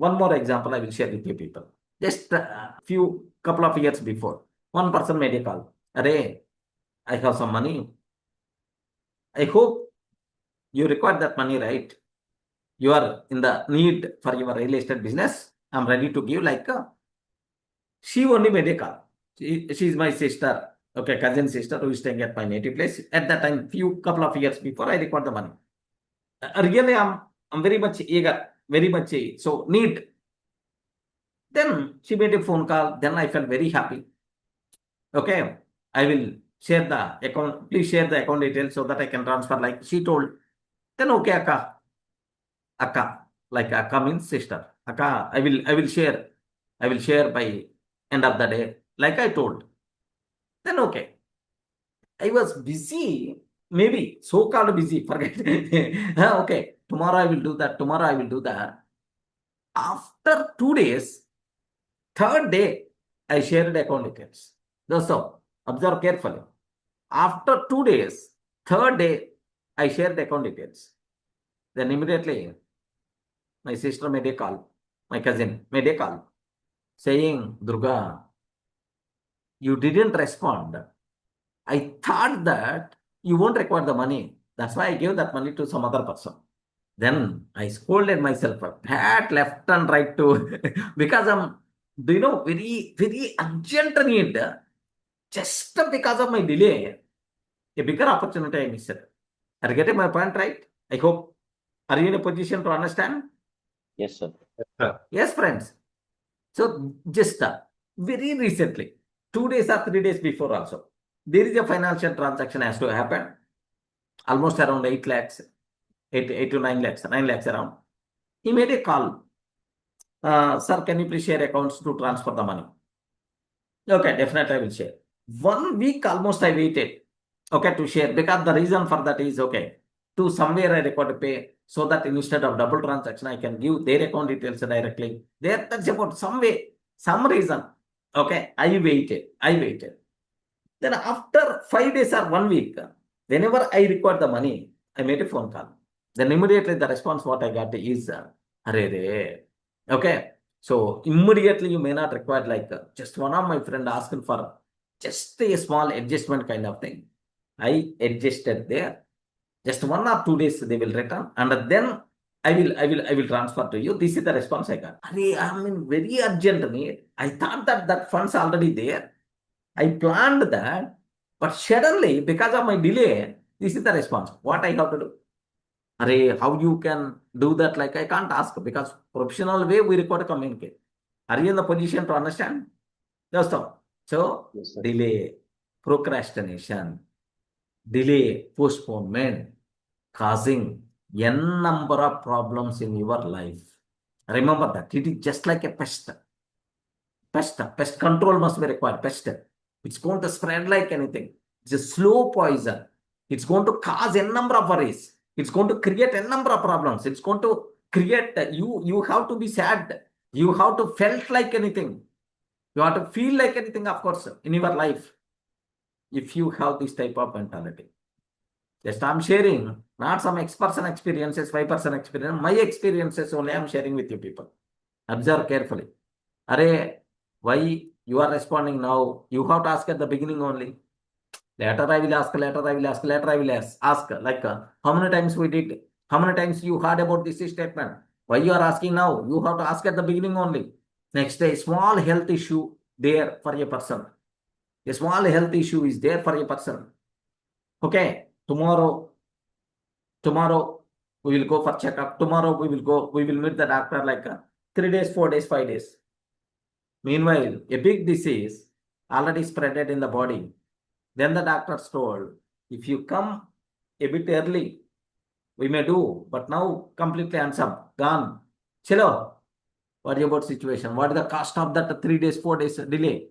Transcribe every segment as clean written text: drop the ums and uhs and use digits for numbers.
one more example I will share with you people. Just couple of years before, one person made a call. Array, I have some money. I hope you require that money, right? You are in the need for your real estate business. I'm ready to give she only made a call. She's my sister, okay, cousin sister who is staying at my native place. At that time, couple of years before, I required the money. Really, I'm very much eager, very much so need. Then she made a phone call. Then I felt very happy. Okay, I will share the account. Please share the account details so that I can transfer. Like she told. Then okay, Akka, like Akka means sister. Akka, I will share. I will share by end of the day. Like I told. Then okay. I was busy, maybe so-called busy. Forget. Okay, tomorrow I will do that. Tomorrow I will do that. After 2 days, third day, I shared account details. So observe carefully. After 2 days, third day, I shared account details. Then immediately, my sister made a call. My cousin made a call saying, Durga, you didn't respond. I thought that you won't require the money. That's why I gave that money to some other person. Then I scolded myself, pat left and right to, because I'm, very, very urgent need. Just because of my delay, a bigger opportunity I missed. Are you getting my point right? I hope. Are you in a position to understand? Yes, sir. Yes, friends. So just very recently, 2 days or 3 days before also, there is a financial transaction has to happen. Almost around 8 lakhs, 8 to 9 lakhs, 9 lakhs around. He made a call. Sir, can you please share accounts to transfer the money? Okay, definitely I will share. 1 week almost I waited, okay, to share, because the reason for that is, okay, to somewhere I record to pay, so that instead of double transaction, I can give their account details directly. There, that's about some way, some reason. Okay, I waited. Then after 5 days or 1 week, whenever I record the money, I made a phone call. Then immediately the response what I got is, okay. So immediately you may not require just one of my friend asking for just a small adjustment kind of thing. I adjusted there. Just 1 or 2 days they will return, and then I will transfer to you. This is the response I got. I'm in very urgent need. I thought that funds already there. I planned that, but suddenly because of my delay, this is the response. What I have to do? How you can do that? Like I can't ask, because professional way we require to communicate. Are you in the position to understand? Just so Yes, sir. delay, procrastination, delay, postponement, causing n number of problems in your life. Remember that it is just like a pest. Pest control must be required. Pest. It's going to spread like anything. It's a slow poison. It's going to cause n number of worries. It's going to create n number of problems. It's going to create you have to be sad. You have to felt like anything. You have to feel like anything, of course, in your life. If you have this type of mentality. Just I'm sharing, not some X% experiences, 5% experience. My experiences only I'm sharing with you people. Observe carefully. Why you are responding now? You have to ask at the beginning only. Later I will ask, later I will ask, later I will ask. Like how many times we did, how many times you heard about this statement? Why you are asking now? You have to ask at the beginning only. Next day, small health issue there for a person. A small health issue is there for a person. Okay, tomorrow we will go for checkup. Tomorrow we will meet the doctor like 3 days, 4 days, 5 days. Meanwhile, a big disease already spreaded in the body. Then the doctors told, if you come a bit early, we may do, but now completely handsome, gone. Chalo, what is about situation? What is the cost of that 3 days, 4 days delay?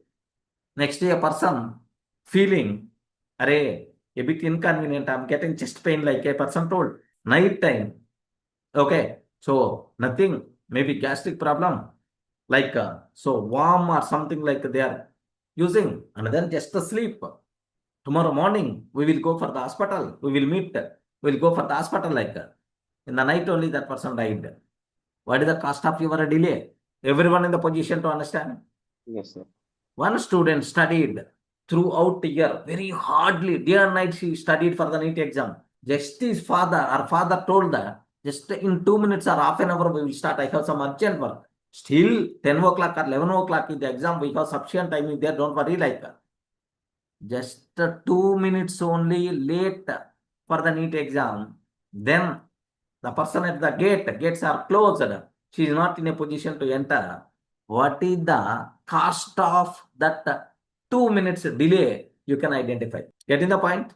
Next day, a person feeling, a bit inconvenient, I'm getting chest pain like a person told. Night time. Okay, so nothing, maybe gastric problem, like so warm or something like they are using, and then just sleep. Tomorrow morning, we will go for the hospital. We will meet. We will go for the hospital like in the night only that person died. What is the cost of your delay? Everyone in the position to understand? Yes, sir. One student studied throughout the year very hardly, day and night she studied for the NEET exam. Just his father told that just in 2 minutes or half an hour we will start. I have some urgent work. Still 10 o'clock or 11 o'clock in the exam, we have sufficient time there, don't worry like that. Just 2 minutes only late for the NEET exam. Then the person at the gates are closed. She is not in a position to enter. What is the cost of that 2 minutes delay? You can identify. Getting the point?